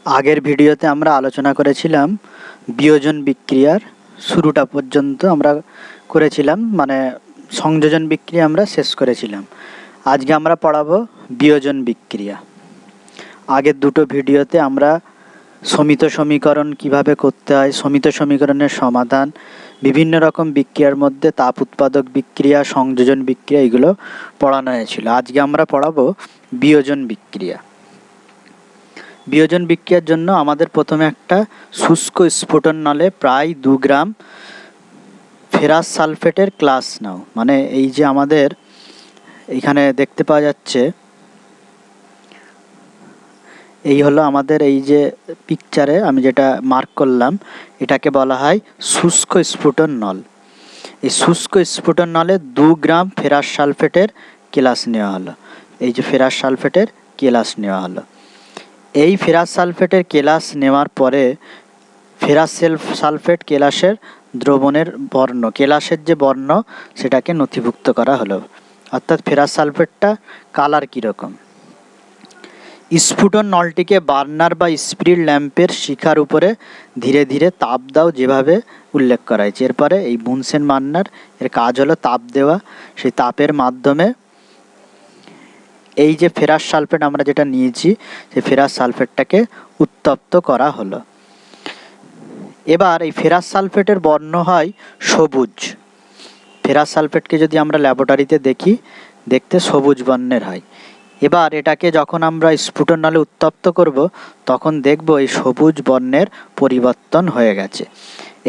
আগের ভিডিওতে আমরা আলোচনা করেছিলাম বিয়োজন বিক্রিয়ার শুরুটা পর্যন্ত আমরা করেছিলাম, মানে সংযোজন বিক্রিয়া আমরা শেষ করেছিলাম। আজকে আমরা পড়াবো বিয়োজন বিক্রিয়া। আগের দুটো ভিডিওতে আমরা সমিত সমীকরণ কিভাবে করতে হয়, সমিত সমীকরণের সমাধান, বিভিন্ন রকম বিক্রিয়ার মধ্যে তাপ উৎপাদক বিক্রিয়া, সংযোজন বিক্রিয়া, এগুলো পড়ানো হয়েছিল। আজকে আমরা পড়াবো বিয়োজন বিক্রিয়া। বিয়োজন বিক্রিয়ার জন্য আমাদের প্রথমে একটা শুষ্ক স্ফুটন নলে প্রায় 2 গ্রাম ফেরাস সালফেটের ক্লাস নাও। মানে এই যে আমাদের এইখানে দেখতে পাওয়া যাচ্ছে, এই হলো আমাদের এই যে পিকচারে আমি যেটা মার্ক করলাম, এটাকে বলা হয় শুষ্ক স্ফুটন নল। এই শুষ্ক স্ফুটন নলে 2 গ্রাম ফেরাস সালফেটের কেলাস নেওয়া হলো। এই যে ফেরাস সালফেটের কেলাস নেওয়া হলো। এই ফেরাস সালফেটের কেলাস নেওয়ার পরে ফেরাস সালফেট কেলাসের দ্রবণের বর্ণ, কেলাসের যে বর্ণ সেটাকে নথিভুক্ত করা হলো। অর্থাৎ ফেরাস সালফেটটা কালার কীরকম। স্ফুটন নলটিকে বার্নার বা স্পিরিট ল্যাম্পের শিখার উপরে ধীরে ধীরে তাপ দাও, যেভাবে উল্লেখ করা হয়েছে। এরপরে এই বুনসেন বার্নার এর কাজ হলো তাপ দেওয়া। সেই তাপের মাধ্যমে এই যে ফেরাস সালফেট আমরা যেটা নিয়েছি, সেই ফেরাস সালফেটটাকে উত্তপ্ত করা হলো। এবার এই ফেরাস সালফেটের বর্ণ হয় সবুজ। ফেরাস সালফেটকে যদি আমরা ল্যাবরেটরিতে দেখি, দেখতে সবুজ বর্ণের হয়। এবার এটাকে যখন আমরা স্ফুটন নলে উত্তপ্ত করব, তখন দেখব এই সবুজ বর্ণের পরিবর্তন হয়ে গেছে।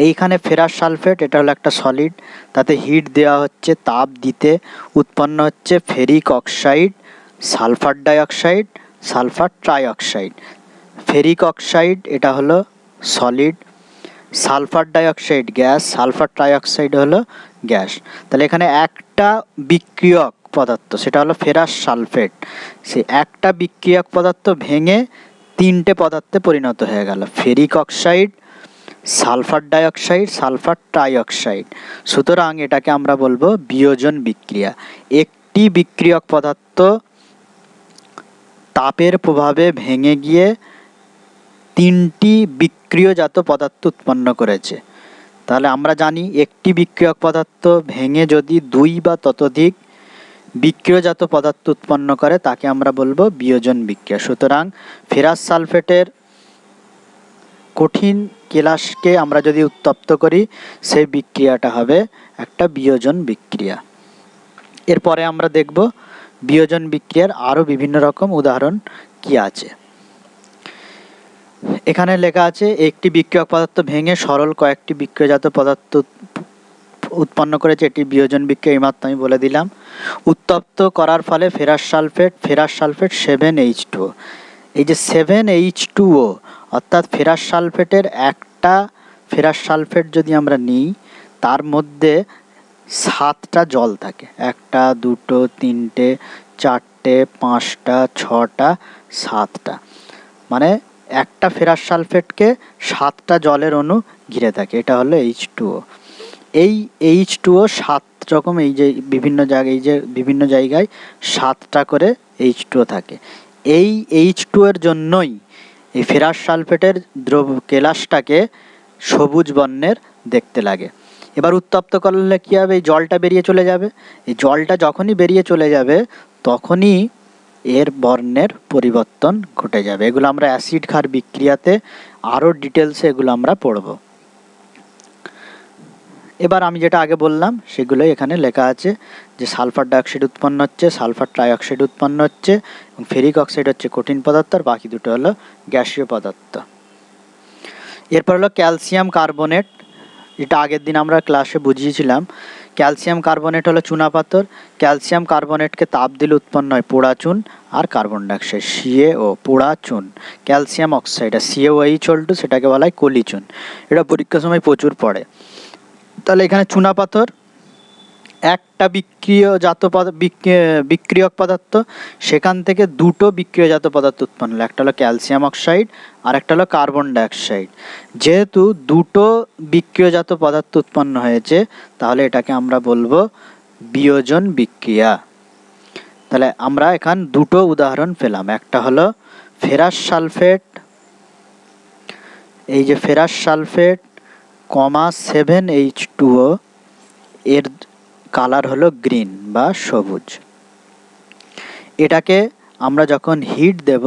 এইখানে ফেরাস সালফেট, এটা হলো একটা সলিড, তাতে হিট দেওয়া হচ্ছে, তাপ দিতে উৎপন্ন হচ্ছে ferric oxide, sulphur dioxide, sulphur trioxide. Ferric oxide এটা হলো solid, sulphur dioxide gas, sulphur trioxide হলো গ্যাস। তাহলে এখানে একটা বিক্রিয়ক পদার্থ, সেটা হলো ফেরাস সালফেট, সে একটা বিক্রিয়ক পদার্থ ভেঙে 3টে পদার্থে পরিণত হয়ে গেল, ferric oxide, sulphur dioxide, sulphur trioxide. সুতরাং এটাকে আমরা বলবো বিয়োজন বিক্রিয়া। একটি বিক্রিয়ক পদার্থ তাপের প্রভাবে ভেঙে গিয়ে 3টি বিক্রিয়জাত পদার্থ উৎপন্ন করেছে। তাহলে আমরা জানি একটি বিক্রিয়ক পদার্থ ভেঙে যদি 2 বা ততোধিক বিক্রিয়জাত পদার্থ উৎপন্ন করে, তাকে আমরা বলবো বিয়োজন বিক্রিয়া। সুতরাং ফেরাস সালফেটের কঠিন কেলাসকে আমরা যদি উত্তপ্ত করি, সেই বিক্রিয়াটা হবে একটা বিয়োজন বিক্রিয়া। এরপরে আমরা দেখব বিয়োজন বিক্রিয়ার আরও বিভিন্ন রকম উদাহরণ কি আছে। এখানে লেখা আছে, একটি বিক্রিয়ক পদার্থ ভেঙে সরল কয়েকটি বিক্রিয়জাত পদার্থ উৎপন্ন করেছে, এটি বিয়োজন বিক্রিয়া। এইমাত্র আমি বলে দিলাম। উত্তপ্ত করার ফলে ফেরাস সালফেট 7H2O। এই যে 7H2O, অর্থাৎ ফেরাস সালফেটের একটা ফেরাস সালফেট যদি আমরা নিই, তার মধ্যে 7টা জল থাকে। 1, 2, 3, 4, 5, 6, 7টা, মানে একটা ফেরাস সালফেটকে 7টা জলের অণু ঘিরে থাকে। এটা হলো H2O। এই H2O 7 রকম, এই যে বিভিন্ন জায়গায় 7টা করে H2O থাকে। এই H2O এর জন্যই এই ফেরাস সালফেটের কেলাসটাকে সবুজ বর্ণের দেখতে লাগে। এবার উত্তপ্ত করলে কী হবে, এই জলটা বেরিয়ে চলে যাবে। এই জলটা যখনই বেরিয়ে চলে যাবে, তখনই এর বর্ণের পরিবর্তন ঘটে যাবে। এগুলো আমরা অ্যাসিড ক্ষার বিক্রিয়াতে আরও ডিটেলসে এগুলো আমরা পড়ব। এবার আমি যেটা আগে বললাম সেগুলোই এখানে লেখা আছে, যে সালফার ডাইঅক্সাইড উৎপন্ন হচ্ছে, সালফার ট্রাইঅক্সাইড উৎপন্ন হচ্ছে, এবং ফেরিক অক্সাইড হচ্ছে কঠিন পদার্থ, আর বাকি দুটো হলো গ্যাসীয় পদার্থ। এরপর হলো ক্যালসিয়াম কার্বনেট। এটা আগের দিন আমরা ক্লাসে বুঝিয়েছিলাম। ক্যালসিয়াম কার্বনেট হলো চুনাপাথর। ক্যালসিয়াম কার্বনেটকে তাপ দিলে উৎপন্ন হয় পোড়া চুন আর কার্বন ডাইঅক্সাইড, CaO, পোড়া চুন। ক্যালসিয়াম অক্সাইড আর CaOH, সেটাকে বলা হয় কলি চুন। এটা পরীক্ষার সময় প্রচুর পড়ে। তাহলে এখানে চুনাপাথর একটা বিক্রিয়ক পদার্থ, সেখান থেকে 2টো বিক্রিয়জাত পদার্থ উৎপন্ন হলো। একটা হলো ক্যালসিয়াম অক্সাইড আর একটা হলো কার্বন ডাইঅক্সাইড। যেহেতু 2টো বিক্রিয়জাত পদার্থ উৎপন্ন হয়েছে, তাহলে এটাকে আমরা বলবো বিয়োজন বিক্রিয়া। তাহলে আমরা এখান 2টো উদাহরণ পেলাম। একটা হলো ফেরাস সালফেট এই যে ফেরাস সালফেট, 7H2O, এর কালার হলো গ্রিন বা সবুজ। এটাকে আমরা যখন হিট দেব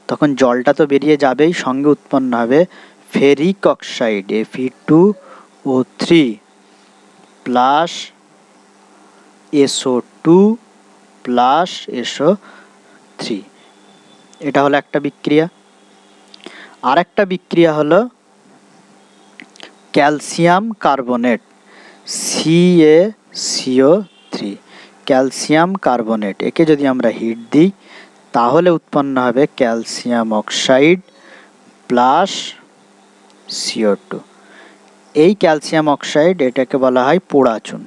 তখন জলটা তো বেরিয়ে যাবেই, সঙ্গে উৎপন্ন হবে ferric oxide Fe2O3 plus SO2 plus SO3। এটা হলো একটা বিক্রিয়া। আর একটা বিক্রিয়া হলো calcium carbonate CaCO3, calcium carbonate. একে যদি আমরা হিট দিই তাহলে উৎপন্ন হবে ক্যালসিয়াম অক্সাইড প্লাস CO2। এই ক্যালসিয়াম অক্সাইড, এটাকে বলা হয় পোড়া চুন।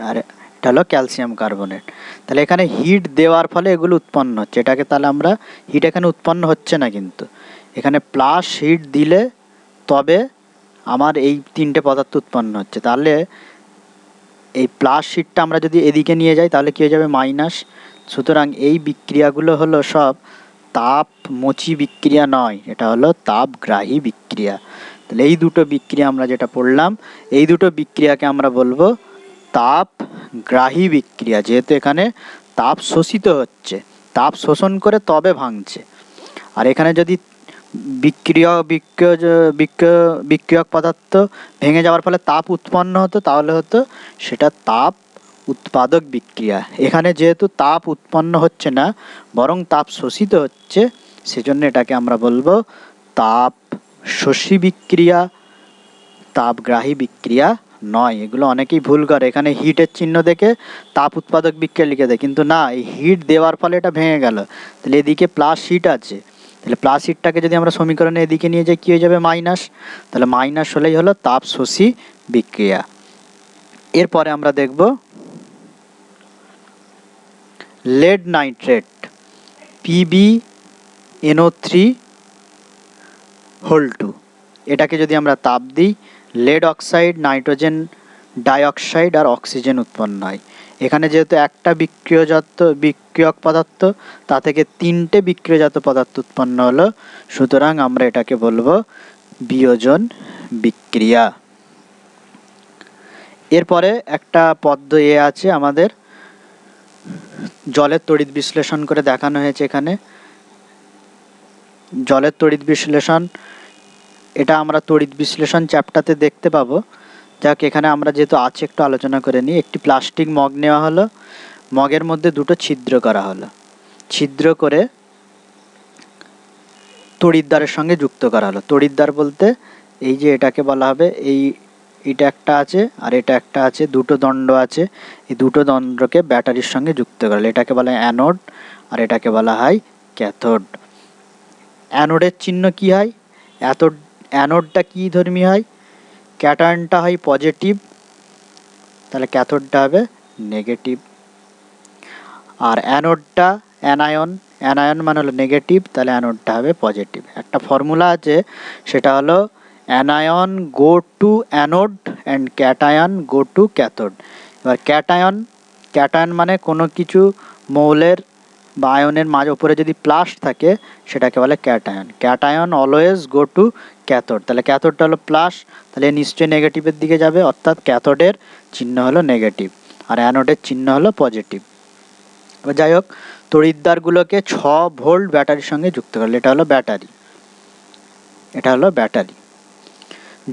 আর এটা হলো ক্যালসিয়াম কার্বনেট। তাহলে এখানে হিট দেওয়ার ফলে এগুলো উৎপন্ন হচ্ছে। এটাকে তাহলে আমরা, হিট এখানে উৎপন্ন হচ্ছে না, কিন্তু এখানে প্লাস হিট দিলে তবে আমার এই তিনটে পদার্থ উৎপন্ন হচ্ছে। তাহলে এই প্লাস হিটটা আমরা যদি এদিকে নিয়ে যাই তাহলে কী হয়ে যাবে? মাইনাস। সুতরাং এই বিক্রিয়াগুলো হলো সব তাপমোচী বিক্রিয়া নয়, এটা হলো তাপগ্রাহী বিক্রিয়া। তাহলে এই দুটো বিক্রিয়া আমরা যেটা পড়লাম, এই দুটো বিক্রিয়াকে আমরা বলবো তাপগ্রাহী বিক্রিয়া, যেহেতু এখানে তাপ শোষিত হচ্ছে, তাপ শোষণ করে তবে ভাঙছে। আর এখানে যদি বিক্রিয়ক পদার্থ ভেঙে যাওয়ার ফলে তাপ উৎপন্ন হতো তাহলে হতো সেটা তাপ উৎপাদক বিক্রিয়া। এখানে যেহেতু তাপ উৎপন্ন হচ্ছে না বরং তাপ শোষিত হচ্ছে, সেজন্য এটাকে আমরা বলবো তাপ শোষী বিক্রিয়া, তাপগ্রাহী বিক্রিয়া নয়। এগুলো অনেকেই ভুল করে, এখানে হিটের চিহ্ন দেখে তাপ উৎপাদক বিক্রিয়া লিখে দেয়, কিন্তু না, এই হিট দেওয়ার ফলে এটা ভেঙে গেল। তাহলে এদিকে প্লাস হিট আছে, তাহলে প্লাস হিটটাকে যদি আমরা সমীকরণে এদিকে নিয়ে যাই কী হয়ে যাবে? মাইনাস। তাহলে মাইনাস হলেই হলো তাপ শোষী বিক্রিয়া। এরপরে আমরা দেখব লেড নাইট্রেট PbNO3(2). এটাকে যদি আমরা তাপ দিই, লেড অক্সাইড, নাইট্রোজেন ডাইঅক্সাইড আর অক্সিজেন উৎপন্ন হয়। এখানে যেহেতু একটা বিক্রিয়ক পদার্থ, তা থেকে তিনটে বিক্রিয়জাত পদার্থ উৎপন্ন হলো, সুতরাং আমরা এটাকে বলবো বিয়োজন বিক্রিয়া। এরপরে একটা পদ্ম আছে আমাদের, জলের তড়িৎ বিশ্লেষণ করে দেখানো হয়েছে এখানে। জলের তড়িৎ বিশ্লেষণ, এটা আমরা তড়িৎ বিশ্লেষণ চ্যাপ্টারতে দেখতে পাবো। যাক, এখানে আমরা যেহেতু আছে একটু আলোচনা করে নিই। একটি প্লাস্টিক মগ নেওয়া হলো, মগের মধ্যে দুটো ছিদ্র করা হলো, ছিদ্র করে তড়িৎদ্বারের সঙ্গে যুক্ত করা হলো। তড়িৎদ্বার বলতে এই যে এটাকে বলা হবে, এটা একটা আছে আর এটা একটা আছে, দুটো দণ্ড আছে, এই দুটো দণ্ডকে ব্যাটারির সঙ্গে যুক্ত করা হলো। এটাকে বলা হয় অ্যানোড আর এটাকে বলা হয় ক্যাথোড। অ্যানোডের চিহ্ন কি হয়? অ্যানোডটা কী ধর্মী হয়? ক্যাটায়নটা হয় পজিটিভ, তাহলে ক্যাথোডটা হবে নেগেটিভ। আর অ্যানোডটা অ্যানায়ন মানে হলো নেগেটিভ, তাহলে অ্যানোডটা হবে পজিটিভ। একটা ফর্মুলা আছে, সেটা হলো anion go to anode and cation go to cathode. এবার ক্যাটায়ন মানে কোনো কিছু মৌলের বা আয়নের মাঝে ওপরে যদি প্লাস থাকে সেটাকে বলে cation. Cation always go to cathode, তাহলে ক্যাথোডটা হলো প্লাস, তাহলে নিশ্চয়ই নেগেটিভের দিকে যাবে, অর্থাৎ ক্যাথোডের চিহ্ন হলো নেগেটিভ আর অ্যানোডের চিহ্ন হলো পজিটিভ। এবার যাই হোক, তড়িৎদ্বারগুলোকে 6 ভোল্ট ব্যাটারির সঙ্গে যুক্ত করলে এটা হলো ব্যাটারি।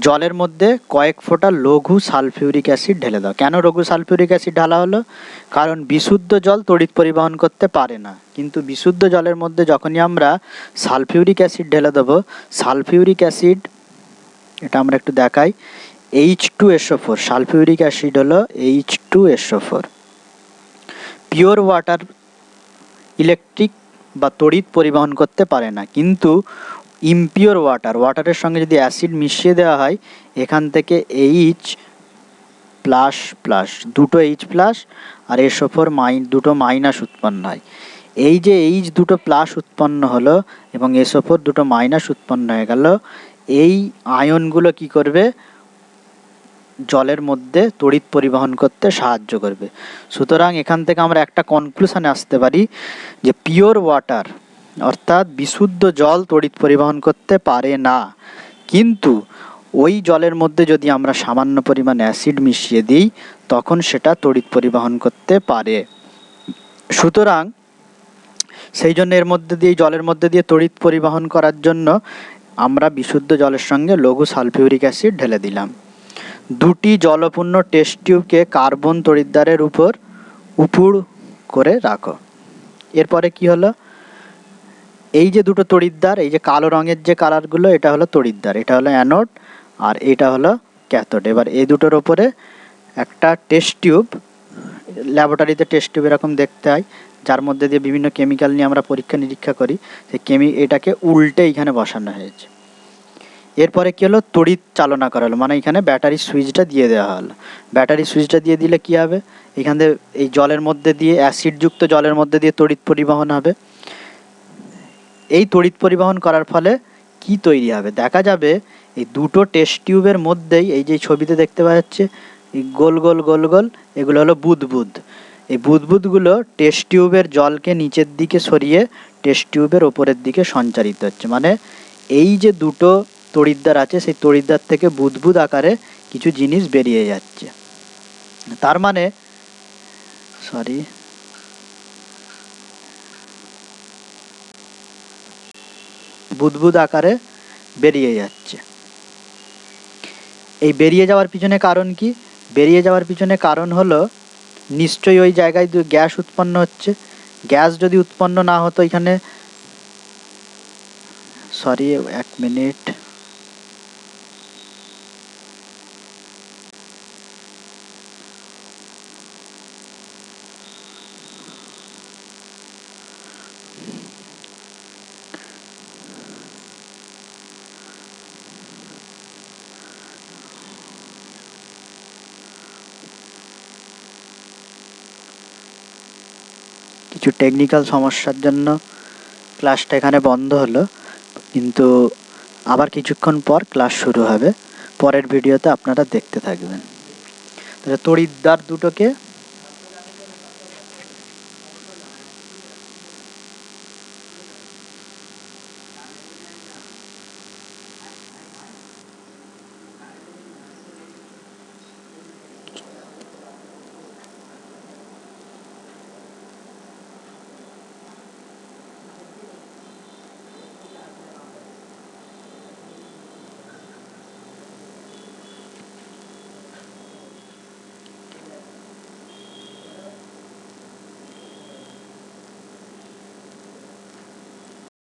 জলের মধ্যে কয়েক ফোঁটা লঘু সালফিউরিক অ্যাসিড ঢেলে দাও। কেন লঘু সালফিউরিক অ্যাসিড ঢালা হলো? কারণ বিশুদ্ধ জল তড়িৎ পরিবহন করতে পারে না, কিন্তু বিশুদ্ধ জলের মধ্যে যখনই আমরা সালফিউরিক অ্যাসিড ঢেলে দেবো, সালফিউরিক অ্যাসিড, এটা আমরা একটু দেখাই, H2SO4, সালফিউরিক অ্যাসিড হলো H2SO4। পিওর ওয়াটার ইলেকট্রিক বা তড়িৎ পরিবহন করতে পারে না, কিন্তু ইমপিওর ওয়াটারের সঙ্গে যদি অ্যাসিড মিশিয়ে দেওয়া হয়, এখান থেকে H++ দুটো H+ আর SO4 দুটো মাইনাস উৎপন্ন হয়। এই যে H দুটো প্লাস উৎপন্ন হলো এবং SO4 দুটো মাইনাস উৎপন্ন হয়ে গেল, এই আয়নগুলো কি করবে? জলের মধ্যে তড়িৎ পরিবহন করতে সাহায্য করবে। সুতরাং এখান থেকে আমরা একটা কনক্লুশনে আসতে পারি যে পিওর ওয়াটার অর্থাৎ বিশুদ্ধ জল তড়িৎ পরিবহন করতে পারে না, কিন্তু ওই জলের মধ্যে যদি আমরা সামান্য পরিমাণ অ্যাসিড মিশিয়ে দিই তখন সেটা তড়িৎ পরিবহন করতে পারে। সুতরাং সেই জন্য এর মধ্যে দিয়ে, জলের মধ্যে দিয়ে তড়িৎ পরিবহন করার জন্য আমরা বিশুদ্ধ জলের সঙ্গে লঘু সালফিউরিক অ্যাসিড ঢেলে দিলাম। দুটি জলপূর্ণ টেস্ট টিউবকে কার্বন তড়িৎদ্বারের উপর উপুড় করে রাখো। এরপরে কি হলো, এই যে দুটো তড়িৎদ্বার, এই যে কালো রঙের যে কালারগুলো, এটা হলো তড়িৎদ্বার, এটা হলো অ্যানোড আর এটা হলো ক্যাথোড। এবার এই দুটোর ওপরে একটা টেস্ট টিউব, ল্যাবরেটরিতে টেস্ট টিউব এরকম দেখতে হয়, যার মধ্যে দিয়ে বিভিন্ন কেমিক্যাল নিয়ে আমরা পরীক্ষা নিরীক্ষা করি, সেই এটাকে উল্টে এখানে বসানো হয়েছে। এরপরে কী হলো, তড়িৎ চালনা করা হলো, মানে এখানে ব্যাটারি সুইচটা দিয়ে দেওয়া হলো। ব্যাটারি সুইচটা দিয়ে দিলে কী হবে, এখান থেকে এই জলের মধ্যে দিয়ে, অ্যাসিডযুক্ত জলের মধ্যে দিয়ে তড়িৎ পরিবহন হবে। এই তড়িৎ পরিবহন করার ফলে কি তৈরি হবে, দেখা যাবে এই দুটো টেস্ট টিউবের মধ্যেই, এই যে ছবিতে দেখতে পাওয়া যাচ্ছে এই গোল গোল গোল গোল, এগুলো হলো বুদবুদ। এই বুদবুদগুলো টেস্ট টিউবের জলকে নিচের দিকে সরিয়ে টেস্ট টিউবের ওপরের দিকে সঞ্চারিত হচ্ছে, মানে এই যে দুটো তড়িৎদ্বার আছে সেই তড়িৎদ্বার থেকে বুদবুদ আকারে কিছু জিনিস বেরিয়ে যাচ্ছে। তার মানে বুদবুদ আকারে বেরিয়ে যাচ্ছে। এই বেরিয়ে যাওয়ার পিছনে কারণ কি, বেরিয়ে যাওয়ার পিছনে কারণ হলো নিশ্চয়ই ওই জায়গায় গ্যাস উৎপন্ন হচ্ছে। গ্যাস যদি উৎপন্ন না হতো এখানে, এক মিনিট, কিছু টেকনিক্যাল সমস্যার জন্য ক্লাসটা এখানে বন্ধ হলো, কিন্তু আবার কিছুক্ষণ পর ক্লাস শুরু হবে। পরের ভিডিওতে আপনারা দেখতে থাকবেন। তাহলে তড়িৎদ্বার দুটোকে